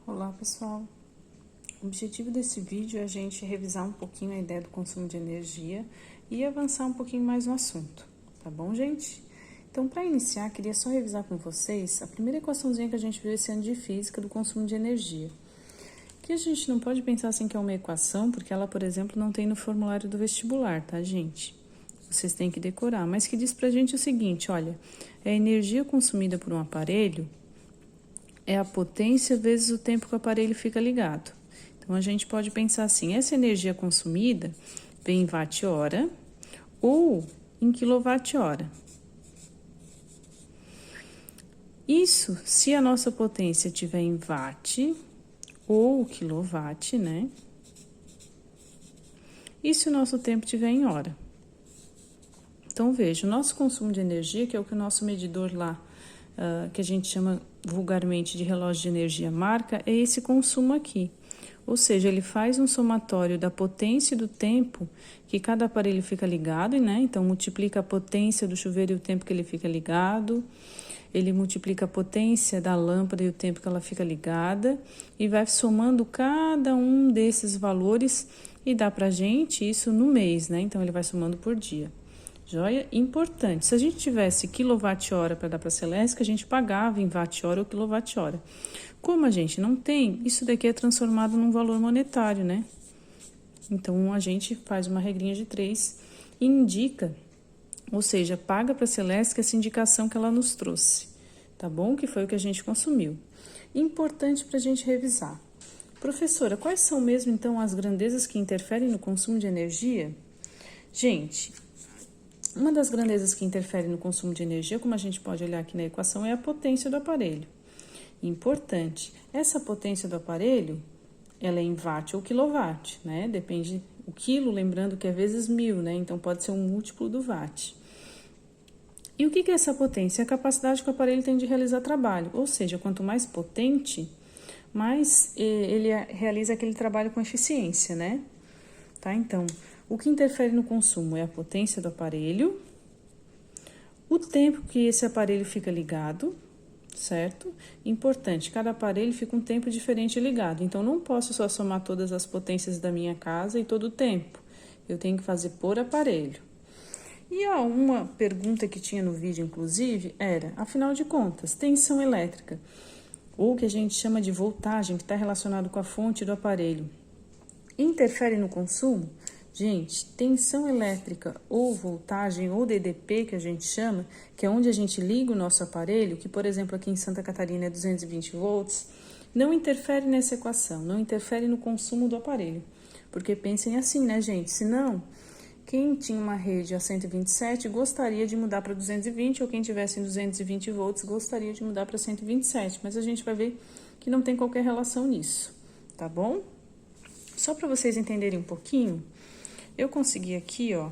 Olá pessoal, o objetivo desse vídeo é a gente revisar um pouquinho a ideia do consumo de energia e avançar um pouquinho mais no assunto, tá bom, gente? Então, para iniciar, queria só revisar com vocês a primeira equaçãozinha que a gente viu esse ano de física do consumo de energia. Que a gente não pode pensar assim que é uma equação, porque ela, por exemplo, não tem no formulário do vestibular, tá, gente? Vocês têm que decorar, mas que diz pra gente o seguinte, olha, é a energia consumida por um aparelho é a potência vezes o tempo que o aparelho fica ligado. Então, a gente pode pensar assim, essa energia consumida vem em watt-hora ou em quilowatt-hora. Isso, se a nossa potência estiver em watt ou quilowatt, né? E se o nosso tempo estiver em hora. Então, veja, o nosso consumo de energia, que é o que o nosso medidor lá, que a gente chama vulgarmente de relógio de energia marca, é esse consumo aqui. Ou seja, ele faz um somatório da potência e do tempo que cada aparelho fica ligado, né? Então, multiplica a potência do chuveiro e o tempo que ele fica ligado. Ele multiplica a potência da lâmpada e o tempo que ela fica ligada. E vai somando cada um desses valores e dá pra gente isso no mês, né? Então, ele vai somando por dia. Joia? Importante. Se a gente tivesse quilowatt-hora para dar para a Celeste, a gente pagava em watt-hora ou quilowatt-hora. Como a gente não tem, isso daqui é transformado num valor monetário, né? Então, a gente faz uma regrinha de 3 e indica, ou seja, paga para a Celeste essa indicação que ela nos trouxe, tá bom? Que foi o que a gente consumiu. Importante para a gente revisar. Professora, quais são mesmo, então, as grandezas que interferem no consumo de energia? Gente, uma das grandezas que interfere no consumo de energia, como a gente pode olhar aqui na equação, é a potência do aparelho. Importante, essa potência do aparelho, ela é em watt ou quilowatt, né? Depende, o quilo, lembrando que é vezes 1000, né? Então, pode ser um múltiplo do watt. E o que é essa potência? É a capacidade que o aparelho tem de realizar trabalho. Ou seja, quanto mais potente, mais ele realiza aquele trabalho com eficiência, né? Tá? Então, o que interfere no consumo é a potência do aparelho, o tempo que esse aparelho fica ligado, certo? Importante, cada aparelho fica um tempo diferente ligado, então não posso só somar todas as potências da minha casa e todo o tempo. Eu tenho que fazer por aparelho. E uma pergunta que tinha no vídeo, inclusive, era, afinal de contas, tensão elétrica, ou que a gente chama de voltagem, que está relacionado com a fonte do aparelho, interfere no consumo? Gente, tensão elétrica ou voltagem ou DDP, que a gente chama, que é onde a gente liga o nosso aparelho, que, por exemplo, aqui em Santa Catarina é 220 volts, não interfere nessa equação, não interfere no consumo do aparelho. Porque pensem assim, né, gente? Senão, quem tinha uma rede a 127 gostaria de mudar para 220, ou quem tivesse em 220 volts gostaria de mudar para 127, mas a gente vai ver que não tem qualquer relação nisso, tá bom? Só para vocês entenderem um pouquinho, eu consegui aqui, ó,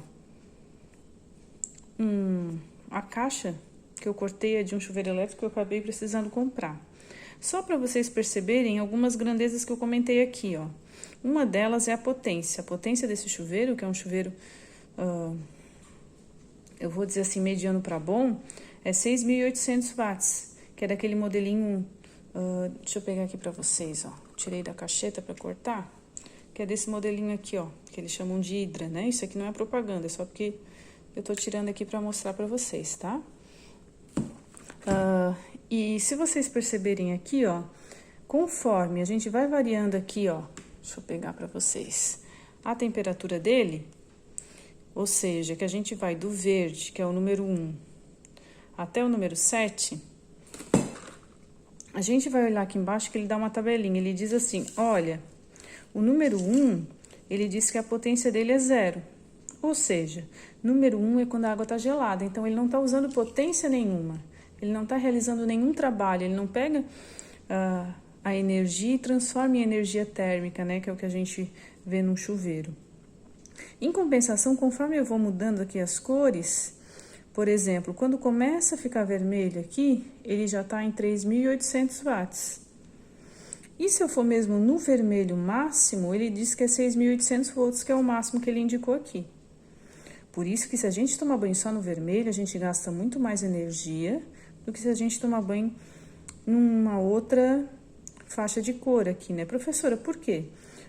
a caixa que eu cortei é de um chuveiro elétrico que eu acabei precisando comprar. Só para vocês perceberem algumas grandezas que eu comentei aqui, ó. Uma delas é a potência. A potência desse chuveiro, que é um chuveiro, eu vou dizer assim, mediano para bom, é 6.800 watts, que é daquele modelinho, deixa eu pegar aqui para vocês, ó. Tirei da caixeta para cortar. Que é desse modelinho aqui, ó, que eles chamam de Hydra, né? Isso aqui não é propaganda, é só porque eu tô tirando aqui para mostrar para vocês, tá? E se vocês perceberem aqui, ó, conforme a gente vai variando aqui, ó, deixa eu pegar para vocês, a temperatura dele, ou seja, que a gente vai do verde, que é o número 1, até o número 7, a gente vai olhar aqui embaixo que ele dá uma tabelinha, ele diz assim, olha, o número 1, ele diz que a potência dele é 0. Ou seja, número 1 é quando a água está gelada. Então, ele não está usando potência nenhuma. Ele não está realizando nenhum trabalho. Ele não pega a energia e transforma em energia térmica, né? Que é o que a gente vê num chuveiro. Em compensação, conforme eu vou mudando aqui as cores, por exemplo, quando começa a ficar vermelho aqui, ele já está em 3.800 watts. E se eu for mesmo no vermelho máximo, ele diz que é 6.800 volts, que é o máximo que ele indicou aqui. Por isso que se a gente tomar banho só no vermelho, a gente gasta muito mais energia do que se a gente tomar banho numa outra faixa de cor aqui, né? Professora, por quê?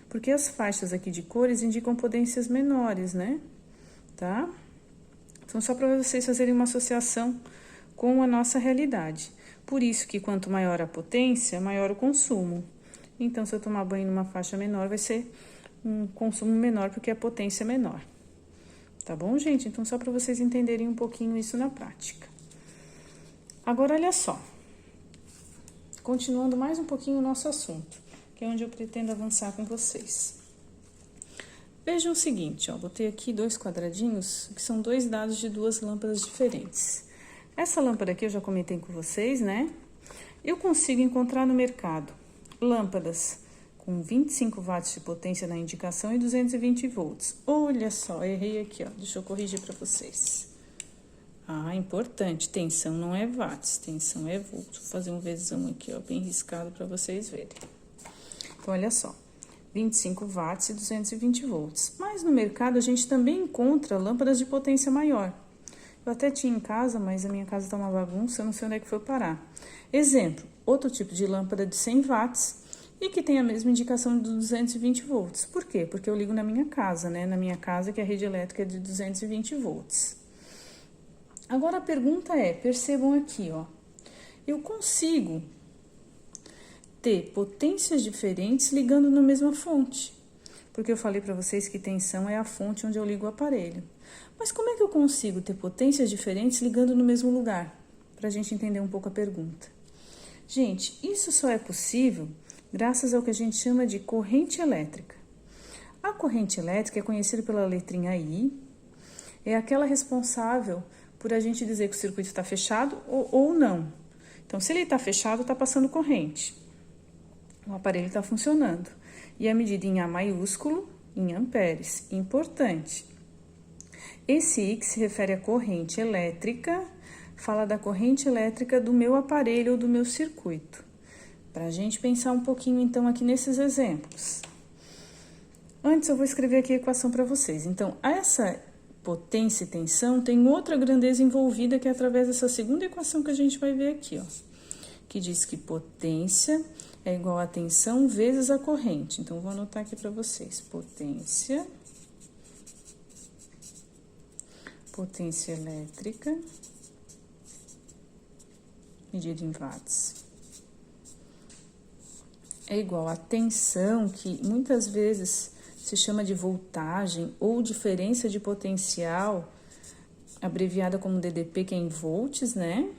Porque as faixas aqui de cores indicam potências menores, né? Tá? Então, só para vocês fazerem uma associação com a nossa realidade. Por isso que quanto maior a potência, maior o consumo. Então, se eu tomar banho numa faixa menor, vai ser um consumo menor, porque a potência é menor. Tá bom, gente? Então, só para vocês entenderem um pouquinho isso na prática. Agora, olha só. Continuando mais um pouquinho o nosso assunto, que é onde eu pretendo avançar com vocês. Vejam o seguinte, ó, botei aqui 2 quadradinhos, que são 2 dados de 2 lâmpadas diferentes. Essa lâmpada aqui eu já comentei com vocês, né? Eu consigo encontrar no mercado lâmpadas com 25 watts de potência na indicação e 220 volts. Olha só, errei aqui, ó, deixa eu corrigir para vocês. Ah, importante, tensão não é watts, tensão é volts. Vou fazer um vezão aqui, ó, bem riscado para vocês verem. Então, olha só, 25 watts e 220 volts. Mas no mercado a gente também encontra lâmpadas de potência maior. Eu até tinha em casa, mas a minha casa tá uma bagunça, eu não sei onde é que foi parar. Exemplo, outro tipo de lâmpada de 100 watts e que tem a mesma indicação de 220 volts. Por quê? Porque eu ligo na minha casa, né? Na minha casa que a rede elétrica é de 220 volts. Agora a pergunta é, percebam aqui, ó, eu consigo ter potências diferentes ligando na mesma fonte, porque eu falei para vocês que tensão é a fonte onde eu ligo o aparelho. Mas como é que eu consigo ter potências diferentes ligando no mesmo lugar? Para a gente entender um pouco a pergunta. Gente, isso só é possível graças ao que a gente chama de corrente elétrica. A corrente elétrica é conhecida pela letrinha I, é aquela responsável por a gente dizer que o circuito está fechado ou não. Então, se ele está fechado, está passando corrente. O aparelho está funcionando. E é medida em A maiúsculo, em amperes. Importante. Esse I, que se refere à corrente elétrica, fala da corrente elétrica do meu aparelho ou do meu circuito. Para a gente pensar um pouquinho, então, aqui nesses exemplos. Antes, eu vou escrever aqui a equação para vocês. Então, essa potência e tensão tem outra grandeza envolvida, que é através dessa segunda equação que a gente vai ver aqui, ó. Que diz que potência é igual a tensão vezes a corrente. Então, vou anotar aqui para vocês. Potência elétrica, medida em watts, é igual a tensão, que muitas vezes se chama de voltagem ou diferença de potencial, abreviada como DDP, que é em volts, né?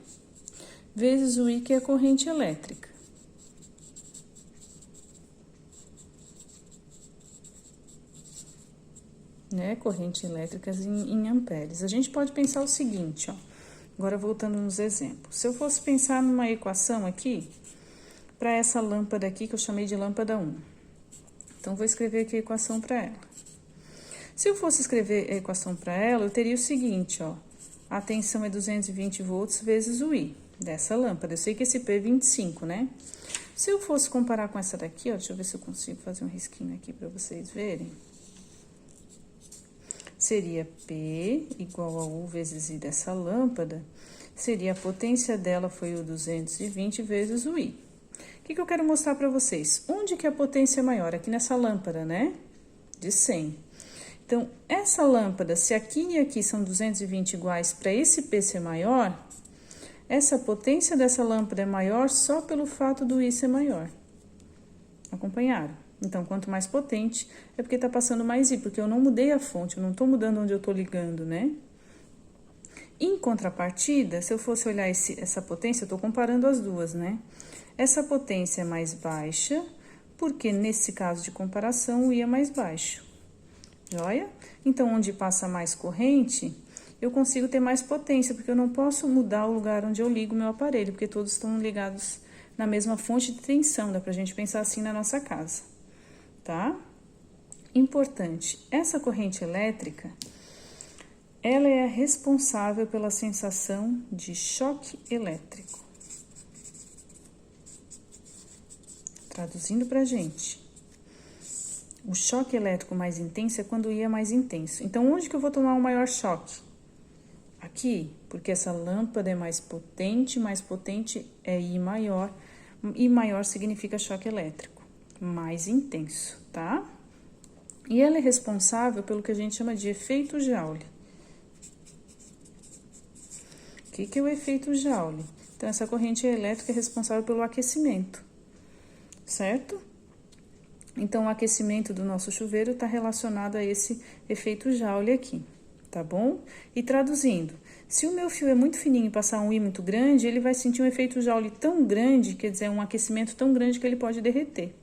Vezes o I, que é a corrente elétrica. Né? Corrente elétrica em amperes. A gente pode pensar o seguinte, ó. Agora, voltando nos exemplos. Se eu fosse pensar numa equação aqui, para essa lâmpada aqui, que eu chamei de lâmpada 1. Então, vou escrever aqui a equação para ela. Se eu fosse escrever a equação para ela, eu teria o seguinte, ó. A tensão é 220 volts vezes o I dessa lâmpada. Eu sei que esse P é 25, né? Se eu fosse comparar com essa daqui, ó, deixa eu ver se eu consigo fazer um risquinho aqui para vocês verem. Seria P igual a U vezes I dessa lâmpada, seria a potência dela foi o 220 vezes o I. O que eu quero mostrar para vocês? Onde que a potência é maior? Aqui nessa lâmpada, né? De 100. Então, essa lâmpada, se aqui e aqui são 220 iguais, para esse P ser maior, essa potência dessa lâmpada é maior só pelo fato do I ser maior. Acompanharam? Então, quanto mais potente, é porque está passando mais I, porque eu não mudei a fonte, eu não estou mudando onde eu estou ligando, né? Em contrapartida, se eu fosse olhar essa potência, eu estou comparando as duas, né? Essa potência é mais baixa, porque nesse caso de comparação, o I é mais baixo. Joia? Então, onde passa mais corrente, eu consigo ter mais potência, porque eu não posso mudar o lugar onde eu ligo o meu aparelho, porque todos estão ligados na mesma fonte de tensão, dá pra gente pensar assim na nossa casa. Tá? Importante, essa corrente elétrica, ela é a responsável pela sensação de choque elétrico. Traduzindo pra gente, o choque elétrico mais intenso é quando o I é mais intenso. Então, onde que eu vou tomar um maior choque? Aqui, porque essa lâmpada é mais potente é I maior, e maior significa choque elétrico, mais intenso, tá? E ela é responsável pelo que a gente chama de efeito Joule. O que é o efeito Joule? Então, essa corrente elétrica é responsável pelo aquecimento, certo? Então, o aquecimento do nosso chuveiro está relacionado a esse efeito Joule aqui, tá bom? E traduzindo, se o meu fio é muito fininho e passar um I muito grande, ele vai sentir um efeito Joule tão grande, quer dizer, um aquecimento tão grande que ele pode derreter,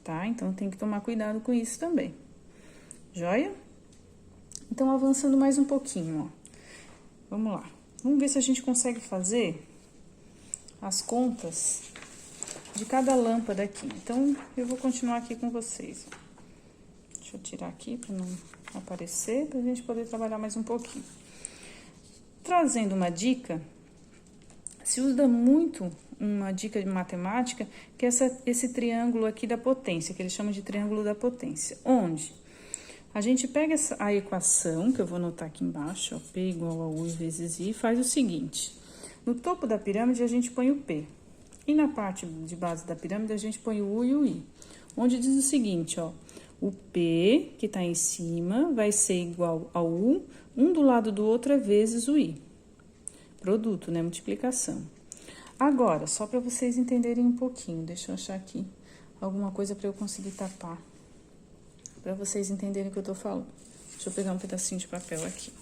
tá? Então, tem que tomar cuidado com isso também. Joia? Então, avançando mais um pouquinho, ó. Vamos lá. Vamos ver se a gente consegue fazer as contas de cada lâmpada aqui. Então, eu vou continuar aqui com vocês. Deixa eu tirar aqui para não aparecer, para a gente poder trabalhar mais um pouquinho. Trazendo uma dica, se usa muito uma dica de matemática, que é esse triângulo aqui da potência, que eles chamam de triângulo da potência, onde a gente pega a equação, que eu vou anotar aqui embaixo, ó, P igual a U vezes I, e faz o seguinte. No topo da pirâmide, a gente põe o P. E na parte de base da pirâmide, a gente põe o U e o I. Onde diz o seguinte, ó. O P, que tá em cima, vai ser igual ao U, um do lado do outro é vezes o I. Produto, né? Multiplicação. Agora, só para vocês entenderem um pouquinho, deixa eu achar aqui alguma coisa para eu conseguir tapar. Para vocês entenderem o que eu tô falando. Deixa eu pegar um pedacinho de papel aqui.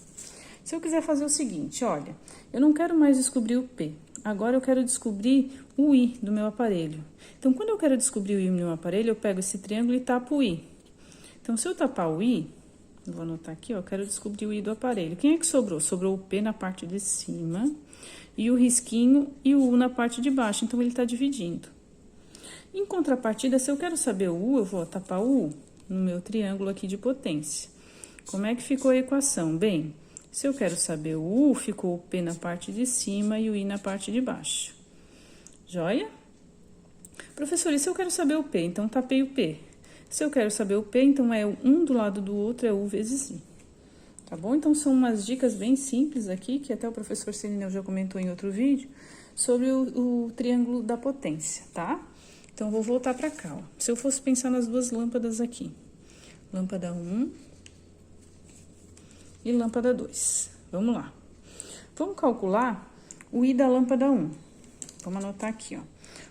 Se eu quiser fazer o seguinte, olha, eu não quero mais descobrir o P. Agora eu quero descobrir o I do meu aparelho. Então, quando eu quero descobrir o I do meu aparelho, eu pego esse triângulo e tapo o I. Então, se eu tapar o I, eu vou anotar aqui, ó, eu quero descobrir o I do aparelho. Quem é que sobrou? Sobrou o P na parte de cima e o risquinho e o U na parte de baixo. Então, ele tá dividindo. Em contrapartida, se eu quero saber o U, eu vou tapar o U no meu triângulo aqui de potência. Como é que ficou a equação? Bem, se eu quero saber o U, ficou o P na parte de cima e o I na parte de baixo. Joia? Professor, e se eu quero saber o P? Então, tapei o P. Se eu quero saber o P, então é um do lado do outro, é U vezes I. Tá bom? Então, são umas dicas bem simples aqui, que até o professor Cirineu já comentou em outro vídeo, sobre o triângulo da potência, tá? Então, vou voltar para cá, ó. Se eu fosse pensar nas duas lâmpadas aqui. Lâmpada 1 e lâmpada 2. Vamos lá. Vamos calcular o I da lâmpada 1. Vamos anotar aqui, ó.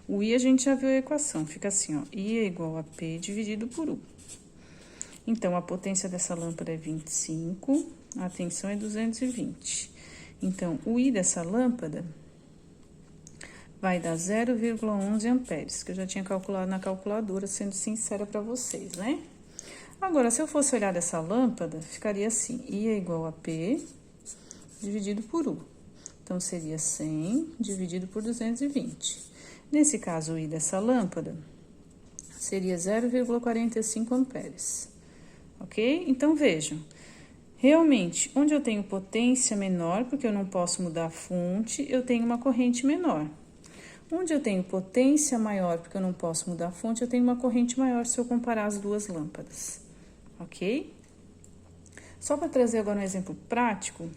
O I a gente já viu a equação. Fica assim, ó. I é igual a P dividido por U. Então, a potência dessa lâmpada é 25, a tensão é 220. Então, o I dessa lâmpada vai dar 0,11 amperes, que eu já tinha calculado na calculadora, sendo sincera para vocês, né? Agora, se eu fosse olhar dessa lâmpada, ficaria assim, I é igual a P dividido por U. Então, seria 100 dividido por 220. Nesse caso, o I dessa lâmpada seria 0,45 amperes, ok? Então, vejam, realmente, onde eu tenho potência menor, porque eu não posso mudar a fonte, eu tenho uma corrente menor. Onde eu tenho potência maior, porque eu não posso mudar a fonte, eu tenho uma corrente maior se eu comparar as duas lâmpadas, ok? Só para trazer agora um exemplo prático,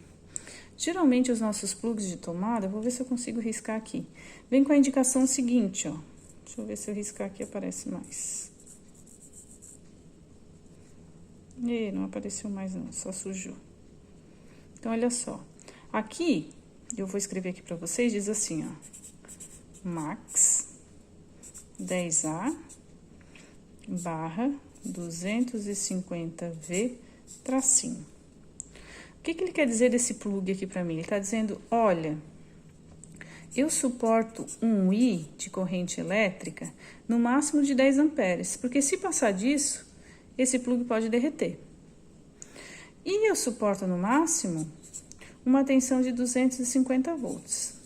geralmente os nossos plugs de tomada, eu vou ver se eu consigo riscar aqui, vem com a indicação seguinte, ó. Deixa eu ver se eu riscar aqui aparece mais. E não apareceu mais não, só sujou. Então, olha só. Aqui, eu vou escrever aqui para vocês, diz assim, ó. Max 10A barra 250V tracinho. O que ele quer dizer desse plug aqui para mim? Ele está dizendo, olha, eu suporto um I de corrente elétrica no máximo de 10 amperes, porque se passar disso, esse plug pode derreter. E eu suporto no máximo uma tensão de 250 volts.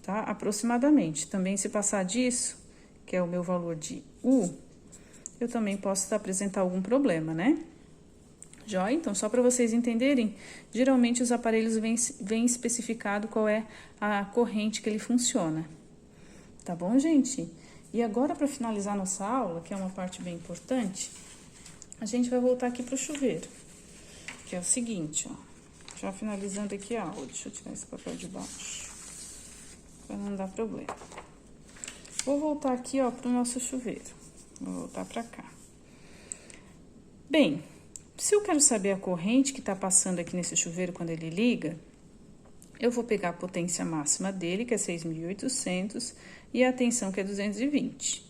Tá? Aproximadamente. Também, se passar disso, que é o meu valor de U, eu também posso apresentar algum problema, né? Joia? Então, só para vocês entenderem, geralmente os aparelhos vêm especificado qual é a corrente que ele funciona. Tá bom, gente? E agora, para finalizar nossa aula, que é uma parte bem importante, a gente vai voltar aqui para o chuveiro, que é o seguinte, ó. Já finalizando aqui a aula, deixa eu tirar esse papel de baixo, para não dar problema. Vou voltar aqui, ó, para o nosso chuveiro. Vou voltar para cá. Bem, se eu quero saber a corrente que está passando aqui nesse chuveiro quando ele liga, eu vou pegar a potência máxima dele, que é 6.800, e a tensão, que é 220.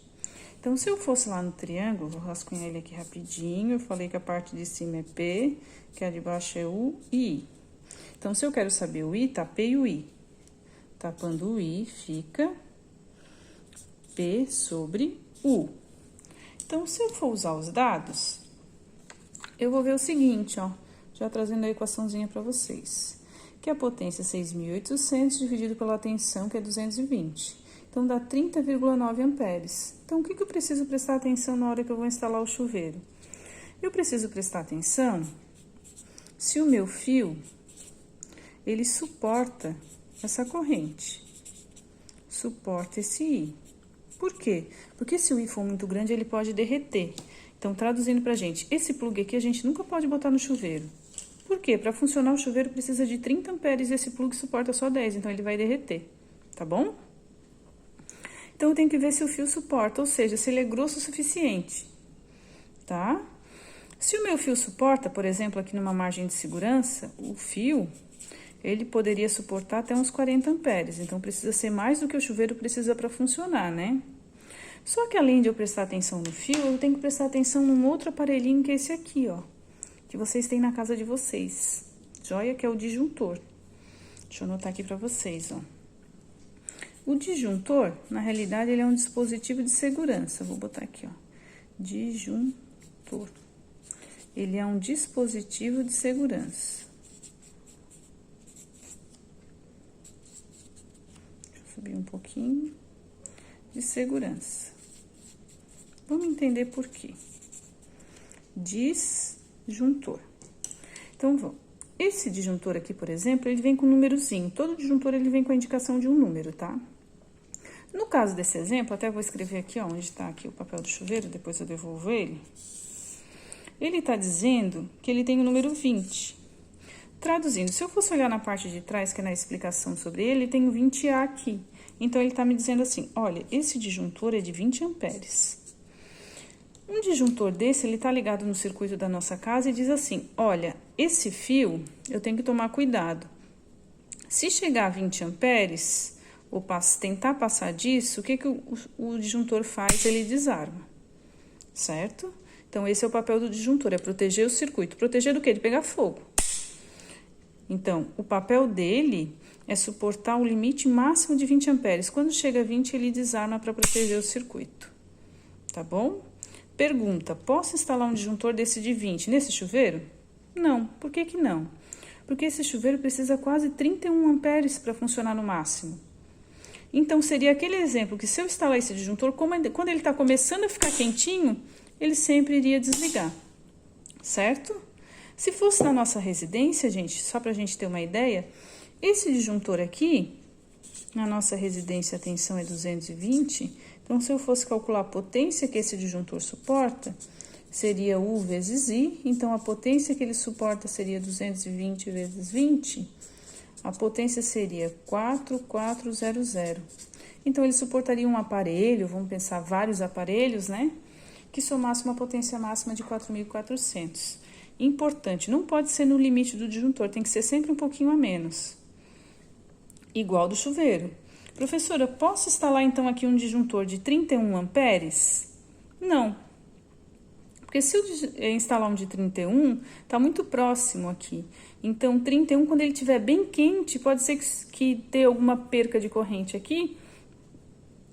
Então, se eu fosse lá no triângulo, vou rascunhar ele aqui rapidinho. Eu falei que a parte de cima é P, que a de baixo é U e I. Então, se eu quero saber o I, tapei o I. Tapando o I, fica P sobre U. Então, se eu for usar os dados, eu vou ver o seguinte, ó, já trazendo a equaçãozinha para vocês, que a potência é 6.800 dividido pela tensão, que é 220. Então, dá 30,9 amperes. Então, o que eu preciso prestar atenção na hora que eu vou instalar o chuveiro? Eu preciso prestar atenção se o meu fio, ele suporta essa corrente, suporta esse I. Por quê? Porque se o I for muito grande, ele pode derreter. Então, traduzindo pra gente, esse plug aqui a gente nunca pode botar no chuveiro. Por quê? Para funcionar o chuveiro precisa de 30 amperes e esse plug suporta só 10, então ele vai derreter, tá bom? Então, eu tenho que ver se o fio suporta, ou seja, se ele é grosso o suficiente, tá? Se o meu fio suporta, por exemplo, aqui numa margem de segurança, o fio, ele poderia suportar até uns 40 amperes, então precisa ser mais do que o chuveiro precisa para funcionar, né? Só que além de eu prestar atenção no fio, eu tenho que prestar atenção num outro aparelhinho que é esse aqui, ó, que vocês têm na casa de vocês. Joia, que é o disjuntor. Deixa eu anotar aqui para vocês, ó. O disjuntor, na realidade, ele é um dispositivo de segurança. Vou botar aqui, ó. Disjuntor. Ele é um dispositivo de segurança. Deixa eu subir um pouquinho. De segurança. Vamos entender por quê. Disjuntor. Então, vamos. Esse disjuntor aqui, por exemplo, ele vem com um númerozinho. Todo disjuntor, ele vem com a indicação de um número, tá? No caso desse exemplo, até vou escrever aqui, ó, onde está aqui o papel do chuveiro, depois eu devolvo ele. Ele está dizendo que ele tem o número 20. Traduzindo, se eu fosse olhar na parte de trás, que é na explicação sobre ele tem o 20A aqui. Então, ele está me dizendo assim, olha, esse disjuntor é de 20 amperes. Um disjuntor desse, ele está ligado no circuito da nossa casa e diz assim, olha, esse fio, eu tenho que tomar cuidado. Se chegar a 20 amperes, ou tentar passar disso, o que o disjuntor faz? Ele desarma, certo? Então, esse é o papel do disjuntor, é proteger o circuito. Proteger do quê? De pegar fogo. Então, o papel dele é suportar o limite máximo de 20 amperes. Quando chega a 20, ele desarma para proteger o circuito. Tá bom? Pergunta, posso instalar um disjuntor desse de 20 nesse chuveiro? Não. Por que que não? Porque esse chuveiro precisa quase 31 amperes para funcionar no máximo. Então, seria aquele exemplo que se eu instalar esse disjuntor, quando ele está começando a ficar quentinho, ele sempre iria desligar, certo? Se fosse na nossa residência, gente, só para a gente ter uma ideia, esse disjuntor aqui, na nossa residência a tensão é 220, então se eu fosse calcular a potência que esse disjuntor suporta, seria U vezes I, então a potência que ele suporta seria 220 vezes 20, a potência seria 4,400. Então, ele suportaria um aparelho, vamos pensar vários aparelhos, né? Que somasse uma potência máxima de 4.400. Importante, não pode ser no limite do disjuntor, tem que ser sempre um pouquinho a menos. Igual do chuveiro. Professora, posso instalar então aqui um disjuntor de 31 amperes? Não. Porque se eu instalar um de 31, está muito próximo aqui. Então, 31, quando ele estiver bem quente, pode ser que tenha alguma perca de corrente aqui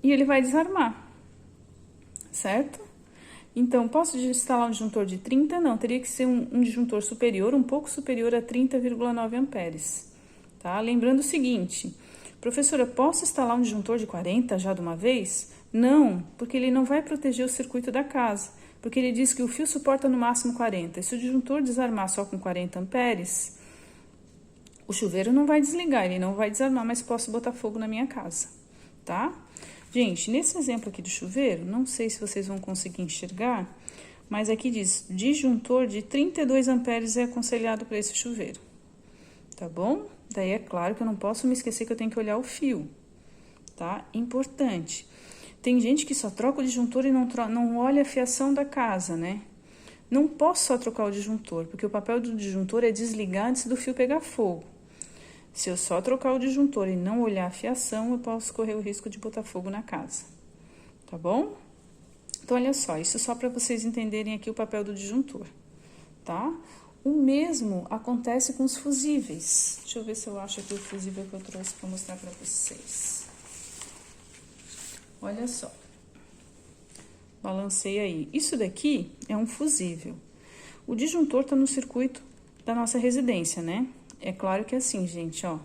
e ele vai desarmar, certo? Então, posso instalar um disjuntor de 30? Não, teria que ser um disjuntor superior, um pouco superior a 30,9 amperes, tá? Lembrando o seguinte, professora, posso instalar um disjuntor de 40 já de uma vez? Não, porque ele não vai proteger o circuito da casa, porque ele diz que o fio suporta no máximo 40. E se o disjuntor desarmar só com 40 amperes, o chuveiro não vai desligar, ele não vai desarmar, mas posso botar fogo na minha casa, tá? Gente, nesse exemplo aqui do chuveiro, não sei se vocês vão conseguir enxergar, mas aqui diz, disjuntor de 32 amperes é aconselhado para esse chuveiro, tá bom? Daí é claro que eu não posso me esquecer que eu tenho que olhar o fio, tá? Importante. Tem gente que só troca o disjuntor e não olha a fiação da casa, né? Não posso só trocar o disjuntor, porque o papel do disjuntor é desligar antes do fio pegar fogo. Se eu só trocar o disjuntor e não olhar a fiação, eu posso correr o risco de botar fogo na casa, tá bom? Então, olha só, isso só para vocês entenderem aqui o papel do disjuntor, tá? O mesmo acontece com os fusíveis. Deixa eu ver se eu acho aqui o fusível que eu trouxe para mostrar para vocês. Olha só. Balancei aí. Isso daqui é um fusível. O disjuntor está no circuito da nossa residência, né? É claro que é assim, gente, ó.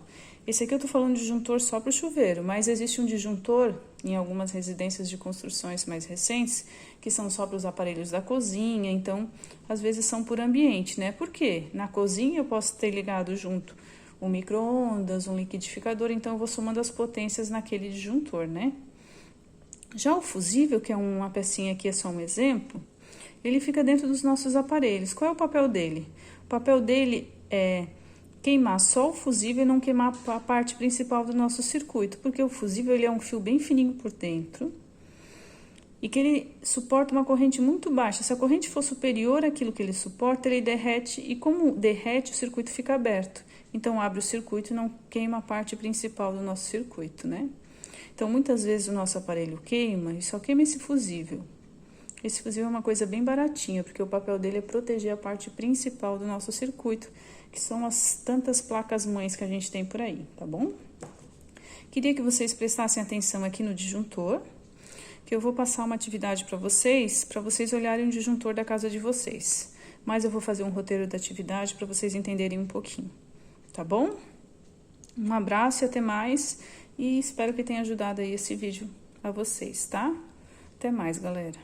Esse aqui eu tô falando de disjuntor só para o chuveiro, mas existe um disjuntor em algumas residências de construções mais recentes que são só para os aparelhos da cozinha, então às vezes são por ambiente, né? Por quê? Na cozinha eu posso ter ligado junto um micro-ondas, um liquidificador, então eu vou somando as potências naquele disjuntor, né? Já o fusível, que é uma pecinha aqui, é só um exemplo, ele fica dentro dos nossos aparelhos. Qual é o papel dele? O papel dele é queimar só o fusível e não queimar a parte principal do nosso circuito, porque o fusível ele é um fio bem fininho por dentro e que ele suporta uma corrente muito baixa. Se a corrente for superior àquilo que ele suporta, ele derrete e como derrete, o circuito fica aberto. Então, abre o circuito e não queima a parte principal do nosso circuito, né? Então, muitas vezes o nosso aparelho queima e só queima esse fusível. Esse fusível é uma coisa bem baratinha, porque o papel dele é proteger a parte principal do nosso circuito, que são as tantas placas-mães que a gente tem por aí, tá bom? Queria que vocês prestassem atenção aqui no disjuntor, que eu vou passar uma atividade para vocês olharem o disjuntor da casa de vocês. Mas eu vou fazer um roteiro da atividade para vocês entenderem um pouquinho, tá bom? Um abraço e até mais. E espero que tenha ajudado aí esse vídeo a vocês, tá? Até mais, galera.